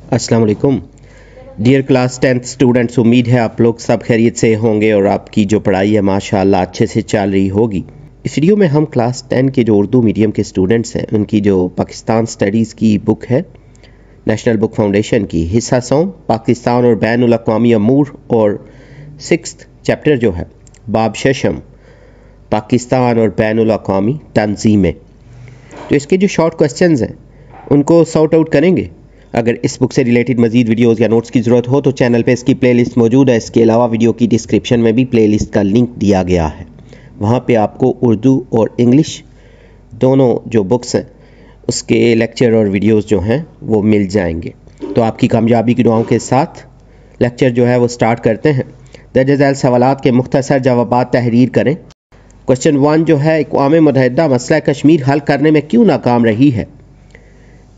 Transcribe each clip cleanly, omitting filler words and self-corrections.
अस्सलाम वालेकुम dear class 10th students, उम्मीद है आप लोग सब खैरियत से होंगे और आपकी जो पढ़ाई है माशाल्लाह अच्छे से चल रही होगी। इस वीडियो में हम क्लास 10 के जो उर्दू मीडियम के स्टूडेंट्स हैं उनकी जो पाकिस्तान स्टडीज़ की बुक है नेशनल बुक फाउंडेशन की, हिस्सा सौम पाकिस्तान और बैनुल अक़वामी अमूर और 6th चैप्टर जो है बाब शशम पाकिस्तान और बैनुल अक़वामी तंजीमें, तो इसके जो शॉर्ट क्वेश्चंस हैं उनको सॉर्ट आउट करेंगे। अगर इस बुक से रिलेटेड मजीद वीडियोस या नोट्स की ज़रूरत हो तो चैनल पे इसकी प्लेलिस्ट मौजूद है। इसके अलावा वीडियो की डिस्क्रिप्शन में भी प्लेलिस्ट का लिंक दिया गया है, वहाँ पे आपको उर्दू और इंग्लिश दोनों जो बुक्स हैं उसके लेक्चर और वीडियोस जो हैं वो मिल जाएंगे। तो आपकी कामयाबी की दुआओं के साथ लेक्चर जो है वो स्टार्ट करते हैं। दर्ज झैल सवालात के मुख्तसर जवाबात तहरीर करें। क्वेश्चन 1 जो है, अक़वाम मुत्तहिदा मसला कश्मीर हल करने में क्यों नाकाम रही है?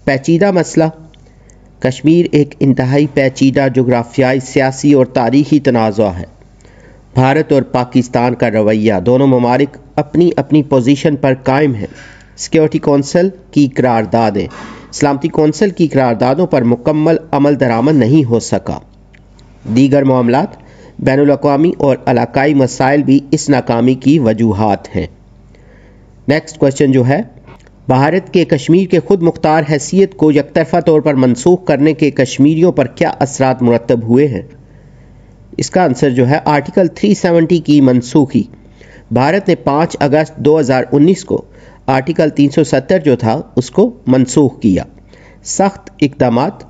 पेचीदा मसला कश्मीर एक इंतहाई पेचीदा जोग्राफियाई, सियासी और तारीखी तनाज़ा है। भारत और पाकिस्तान का रवैया, दोनों ममालिक अपनी अपनी पोजीशन पर कायम हैं। सिक्योरिटी कौंसिल की करारदादें, सलामती कौंसिल की करारदादों पर मुकम्मल अमल दरामद नहीं हो सका। दीगर मामलात, बैनुल अक़वामी और इलाकाई मसाइल भी इस नाकामी की वजूहात हैं। नेक्स्ट क्वेश्चन जो है, भारत के कश्मीर के खुद मुख्तार हैसियत को यकतरफा तौर पर मनसूख करने के कश्मीरियों पर क्या असरात मुरतब हुए हैं? इसका आंसर जो है आर्टिकल 370 की मनसूखी। भारत ने 5 अगस्त 2019 को आर्टिकल 370 जो था उसको मनसूख किया। सख्त इक़दामात,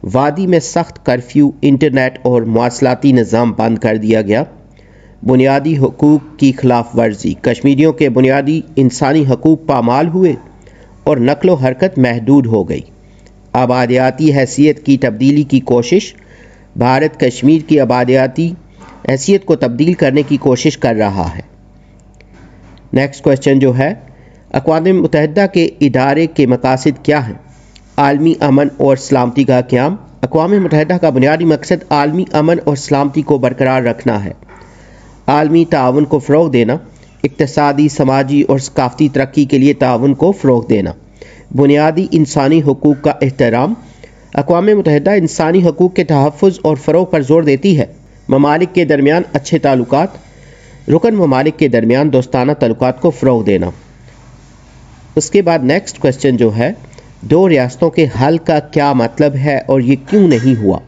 वादी में सख्त कर्फ्यू, इंटरनेट और मवासलाती निज़ाम बंद कर दिया गया। बुनियादी हकूक़ की खिलाफ वर्जी, कश्मीरियों के बुनियादी इंसानी हकूक़ पामाल हुए और नकलो हरकत महदूद हो गई। आबादियाती हैसियत की तब्दीली की कोशिश, भारत कश्मीर की आबादियाती हैसियत को तब्दील करने की कोशिश कर रहा है। नेक्स्ट क्वेश्चन जो है, अक़वाम मुत्तहिदा के इदारे के मकासद क्या हैं? आलमी अमन और सलामती का क़याम, अक़वाम मुत्तहिदा का बुनियादी मकसद आलमी अमन और सलामती को बरकरार रखना है। आलमी ताउन को फ़रोग़ देना, इक़्तिसादी, समाजी और सकाफ़ती तरक्की के लिए ताउन को फ़रोग़ देना। बुनियादी इंसानी हकूक़ का एहतराम, अक़वाम मुत्तहिदा इंसानी हकूक़ के तहफ़्फ़ुज़ और फ़रोग़ पर ज़ोर देती है। ममालिक के दरमियान अच्छे ताल्लुकात, रुकन ममालिक के दरमियान दोस्ताना ताल्लुकात को फ़रोग़ देना। उसके बाद नेक्स्ट क्वेश्चन जो है, 2 रियासतों के हल का क्या मतलब है और ये क्यों नहीं हुआ?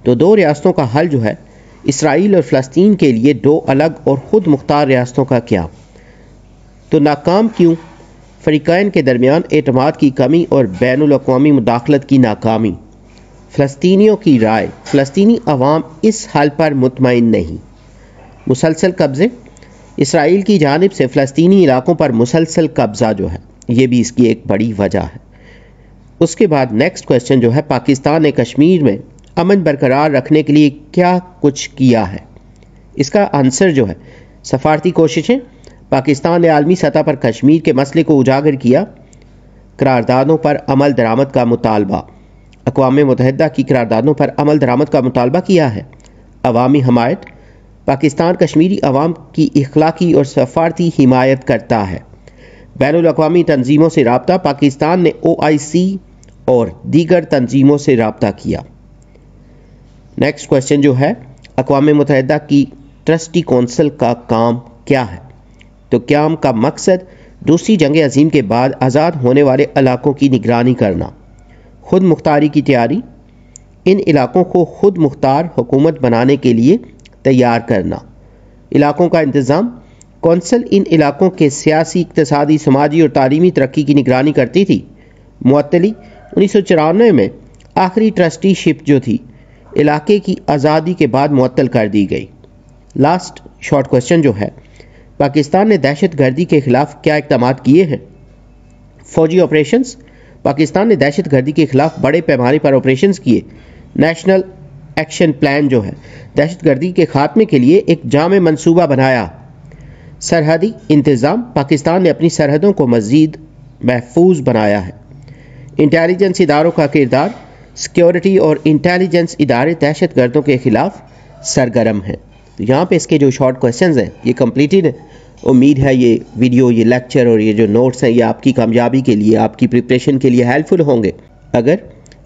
तो 2 रियासतों का हल जो है इसराइल और फ़लस्तीन के लिए 2 अलग और ख़ुद मुख्तार रियासतों का क्या? तो नाकाम क्यों? फ़रीक़ैन के दरमियान एतमाद की कमी और बैनुल अक़वामी मुदाखलत की नाकामी। फ़लस्तीनियों की राय, फ़लस्तीनी अवाम इस हल पर मुतमईन नहीं। मुसलसल कब्ज़े, इसराइल की जानिब से फ़लस्तीनी इलाकों पर मुसलसल कब्ज़ा जो है ये भी इसकी एक बड़ी वजह है। उसके बाद नेक्स्ट क्वेश्चन जो है, पाकिस्तान ने कश्मीर में अमन बरकरार रखने के लिए क्या कुछ किया है? इसका आंसर जो है सफारती कोशिशें, पाकिस्तान ने आलमी सतह पर कश्मीर के मसले को उजागर किया। करारदादों पर अमल दरामद का मुतालबा, अक़वाम मुत्तहिदा की करारदादों पर अमल दरामद का मुतालबा किया है। अवामी हमायत, पाकिस्तान कश्मीरी अवाम की इखलाकी और सफारती हिमायत करता है। बैनुल अक़वामी तंजीमों से राब्ता, पाकिस्तान ने OIC और दीगर तंजीमों से राब्ता किया। नेक्स्ट क्वेश्चन जो है, अक़वाम मुत्तहिदा की ट्रस्टी कौंसिल का काम क्या है? तो क़याम का मकसद दूसरी जंग अज़ीम के बाद आज़ाद होने वाले इलाकों की निगरानी करना, खुद मुख्तारी की तैयारी, इन इलाकों को खुद मुख्तार हुकूमत बनाने के लिए तैयार करना, इलाकों का इंतज़ाम। कौंसिल इन इलाकों के सियासी, इक़्तिसादी, समाजी और तालीमी तरक्की की निगरानी करती थी। मुअत्तली 1994 में आखिरी ट्रस्टीशिप जो थी इलाके की आज़ादी के बाद मुअत्तल कर दी गई। लास्ट शॉर्ट क्वेश्चन जो है, पाकिस्तान ने दहशत गर्दी के ख़िलाफ़ क्या इक़दामात किए हैं? फ़ौजी ऑपरेशंस, पाकिस्तान ने दहशत गर्दी के ख़िलाफ़ बड़े पैमाने पर ऑपरेशंस किए। नेशनल एक्शन प्लान जो है दहशत गर्दी के ख़ात्मे के लिए एक जामे मनसूबा बनाया। सरहदी इंतज़ाम, पाकिस्तान ने अपनी सरहदों को मज़ीद महफूज बनाया है। इंटेलिजेंस इदारों का किरदार, सिक्योरिटी और इंटेलिजेंस इदारे दहशत गर्दों के ख़िलाफ़ सरगर्म हैं। तो यहाँ पे इसके जो शॉर्ट क्वेश्चंस हैं ये कंप्लीटेड है। उम्मीद है ये वीडियो, ये लेक्चर और ये जो नोट्स हैं ये आपकी कामयाबी के लिए, आपकी प्रिपरेशन के लिए हेल्पफुल होंगे। अगर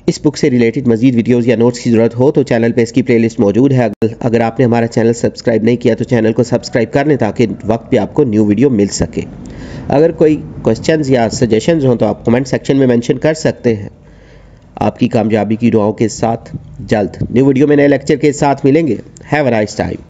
इस बुक से रिलेटेड मजीद वीडियोस या नोट्स की ज़रूरत हो तो चैनल पे इसकी प्लेलिस्ट मौजूद है। अगर आपने हमारा चैनल सब्सक्राइब नहीं किया तो चैनल को सब्सक्राइब कर लें ताकि वक्त पे आपको न्यू वीडियो मिल सके। अगर कोई क्वेश्चंस या सजेशंस हों तो आप कमेंट सेक्शन में मेंशन कर सकते हैं। आपकी कामयाबी की दुआओं के साथ जल्द न्यू वीडियो में नए लेक्चर के साथ मिलेंगे। Have a nice time.